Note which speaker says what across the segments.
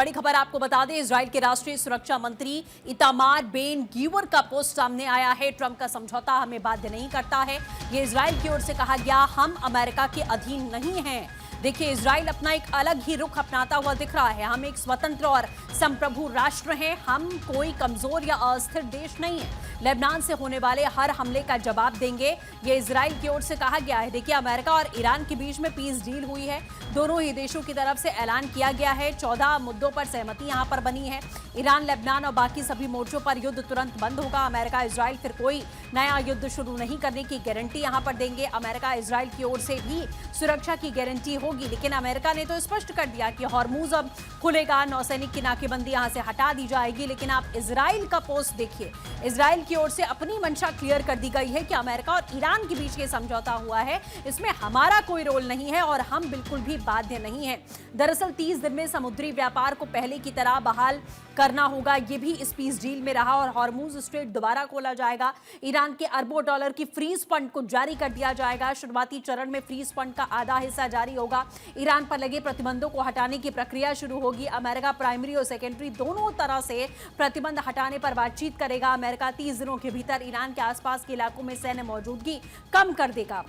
Speaker 1: बड़ी खबर आपको बता दें, इजराइल के राष्ट्रीय सुरक्षा मंत्री इतामार बेन गीवर का पोस्ट सामने आया है। ट्रंप का समझौता हमें बाध्य नहीं करता है, ये इजराइल की ओर से कहा गया। हम अमेरिका के अधीन नहीं हैं। देखिए, इजराइल अपना एक अलग ही रुख अपनाता हुआ दिख रहा है। हम एक स्वतंत्र और संप्रभु राष्ट्र हैं। हम कोई कमजोर या अस्थिर देश नहीं है। लेबनान से होने वाले हर हमले का जवाब देंगे, ये इजराइल की ओर से कहा गया है। देखिए, अमेरिका और ईरान के बीच में पीस डील हुई है। दोनों ही देशों की तरफ से ऐलान किया गया है। 14 मुद्दों पर सहमति यहां पर बनी है। ईरान, लेबनान और बाकी सभी मोर्चों पर युद्ध तुरंत बंद होगा। अमेरिका इजराइल फिर कोई नया युद्ध शुरू नहीं करने की गारंटी यहां पर देंगे। अमेरिका इजराइल की ओर से भी सुरक्षा की गारंटी होगी, लेकिन अमेरिका ने तो स्पष्ट कर दिया कि हॉर्मूज अब खुलेगा, नौसैनिक की नाकेबंदी यहां से हटा दी जाएगी। लेकिन आप इजराइल का पोस्ट देखिए, इजराइल की ओर से अपनी मंशा क्लियर कर दी गई है कि अमेरिका और ईरान के बीच ये समझौता हुआ है, इसमें हमारा कोई रोल नहीं है और हम बिल्कुल भी बाध्य नहीं है। दरअसल 30 दिन में समुद्री व्यापार को पहले की तरह बहाल करना होगा, ये भी इस पीस डील में रहा और हॉर्मूज स्ट्रेट दोबारा खोला जाएगा। ईरान के अरबों डॉलर की फ्रीज फंड को जारी कर दिया जाएगा। शुरुआती चरण में फ्रीज फंड का आधा हिस्सा जारी होगा। ईरान पर लगे प्रतिबंधों को हटाने की प्रक्रिया शुरू होगी। अमेरिका प्राइमरी और सेकेंडरी दोनों तरह से प्रतिबंध हटाने पर बातचीत करेगा। अमेरिका 30 दिनों के भीतर ईरान के आसपास के इलाकों में सैन्य मौजूदगी कम कर देगा।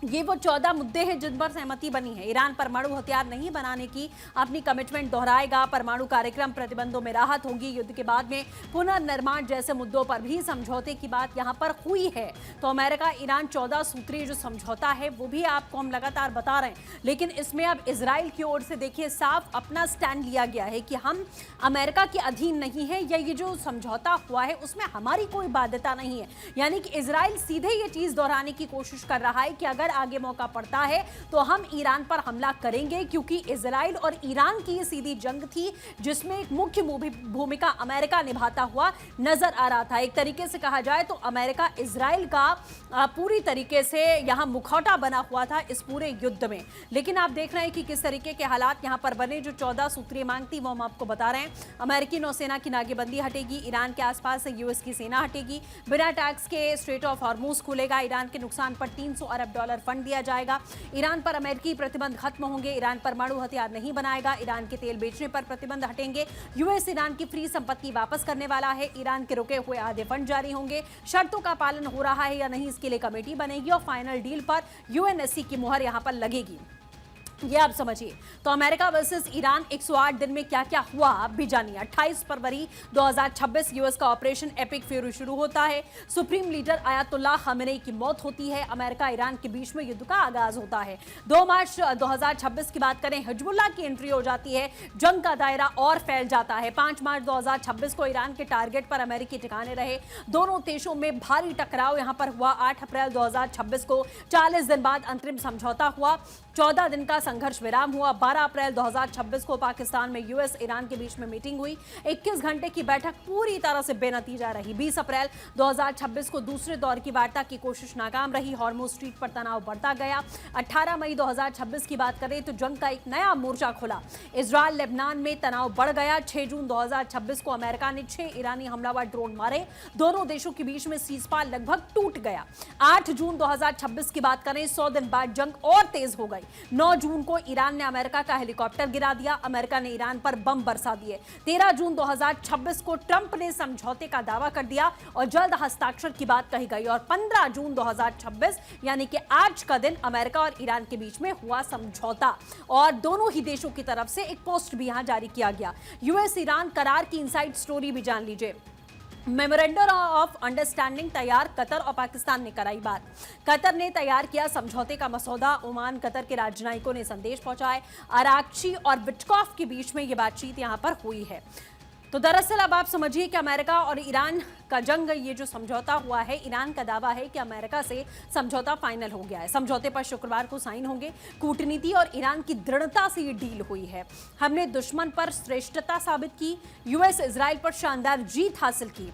Speaker 1: ये वो 14 मुद्दे हैं जिन पर सहमति बनी है। ईरान परमाणु हथियार नहीं बनाने की अपनी कमिटमेंट दोहराएगा। परमाणु कार्यक्रम प्रतिबंधों में राहत होगी। युद्ध के बाद में पुनर्निर्माण जैसे मुद्दों पर भी समझौते की बात यहां पर हुई है। तो अमेरिका ईरान 14 सूत्रीय जो समझौता है वो भी आपको हम लगातार बता रहे हैं, लेकिन इसमें अब इजराइल की ओर से देखिए साफ अपना स्टैंड लिया गया है कि हम अमेरिका के अधीन नहीं है, या ये जो समझौता हुआ है उसमें हमारी कोई बाध्यता नहीं है। यानी कि इजराइल सीधे ये चीज दोहराने की कोशिश कर रहा है कि अगर आगे मौका पड़ता है तो हम ईरान पर हमला करेंगे, क्योंकि इजराइल और ईरान की ये सीधी जंग थी जिसमें एक मुख्य भूमिका अमेरिका निभाता हुआ नजर आ रहा था। एक तरीके से कहा जाए तो अमेरिका इजराइल का पूरी तरीके से यहां मुखौटा बना हुआ था इस पूरे युद्ध में। लेकिन आप देख रहे हैं कि किस तरीके के हालात यहां पर बने। जो 14 सूत्रीय मांग थी वो हम आपको बता रहे हैं। अमेरिकी नौसेना की नाकेबंदी हटेगी, ईरान के आसपास से यूएस की सेना हटेगी, बिना टैक्स के स्ट्रेट ऑफ हॉर्मूज खुलेगा, ईरान के नुकसान पर $300 अरब फंड दिया जाएगा, ईरान पर अमेरिकी प्रतिबंध खत्म होंगे, ईरान परमाणु हथियार नहीं बनाएगा, ईरान के तेल बेचने पर प्रतिबंध हटेंगे, यूएस ईरान की फ्री संपत्ति वापस करने वाला है, ईरान के रुके हुए आधे फंड जारी होंगे, शर्तों का पालन हो रहा है या नहीं इसके लिए कमेटी बनेगी और फाइनल डील पर यूएनएससी की मुहर यहां पर लगेगी। ये आप समझिए। तो अमेरिका वर्सेस ईरान 108 दिन में क्या क्या हुआ आप भी जानिए। 28 फरवरी 2026 यूएस का ऑपरेशन एपिक फ्यूरी शुरू होता है। सुप्रीम लीडर आयतुल्लाह खमेनी की मौत होती है। अमेरिका ईरान के बीच में युद्ध का आगाज होता है। 2 मार्च 2026 की बात करें, हिजबुल्लाह की एंट्री हो जाती है, जंग का दायरा और फैल जाता है। 5 मार्च 2026 को ईरान के टारगेट पर अमेरिकी ठिकाने रहे। दोनों देशों में भारी टकराव यहां पर हुआ। 8 अप्रैल 2026 को 40 दिन बाद अंतरिम समझौता हुआ। 14 दिन का संघर्ष विराम हुआ। 12 अप्रैल 2026 को पाकिस्तान में यूएस ईरान के बीच में मीटिंग हुई। 21 घंटे की बैठक पूरी तरह से बेनतीजा रही। 20 अप्रैल 2026 को दूसरे दौर की वार्ता की कोशिश नाकाम रही। हॉर्मूज स्ट्रीट पर तनाव बढ़ता गया। 18 मई 2026 की बात करें तो जंग का एक नया मोर्चा खुला। इजराइल लेबनान में तनाव बढ़ गया। 6 जून 2026 को अमेरिका ने 6 ईरानी हमलावर ड्रोन मारे। दोनों देशों के बीच में सीजफायर लगभग टूट गया। 8 जून 2026 की बात करें, 100 दिन बाद जंग और तेज हो गई। 9 जून को ईरान ने अमेरिका का हेलीकॉप्टर गिरा दिया। अमेरिका ने ईरान पर बम बरसा दिए। 13 जून 2026 को ट्रंप ने समझौते का दावा कर दिया और जल्द हस्ताक्षर की बात कही गई। और 15 जून 2026 यानी कि आज का दिन अमेरिका और ईरान के बीच में हुआ समझौता और दोनों ही देशों की तरफ से एक पोस्ट भी यहां जारी किया गया। यूएस ईरान करार की इनसाइड स्टोरी भी जान लीजिए। मेमोरेंडम ऑफ अंडरस्टैंडिंग तैयार, कतर और पाकिस्तान ने कराई बात। कतर ने तैयार किया समझौते का मसौदा। ओमान, कतर के राजनयिकों ने संदेश पहुंचाए। अराक्ची और विटकॉफ के बीच में यह बातचीत यहां पर हुई है। तो दरअसल अब आप समझिए कि अमेरिका और ईरान का जंग, ये जो समझौता हुआ है, ईरान का दावा है कि अमेरिका से समझौता फाइनल हो गया है। समझौते पर शुक्रवार को साइन होंगे। कूटनीति और ईरान की दृढ़ता से ये डील हुई है। हमने दुश्मन पर श्रेष्ठता साबित की, यूएस इजराइल पर शानदार जीत हासिल की।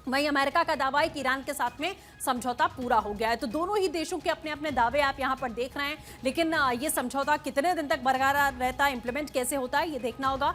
Speaker 1: वहीं अमेरिका का दावा है कि ईरान के साथ में समझौता पूरा हो गया है। तो दोनों ही देशों के अपने अपने दावे आप यहां पर देख रहे हैं, लेकिन ये समझौता कितने दिन तक बरकरार रहता है, इंप्लीमेंट कैसे होता है, ये देखना होगा।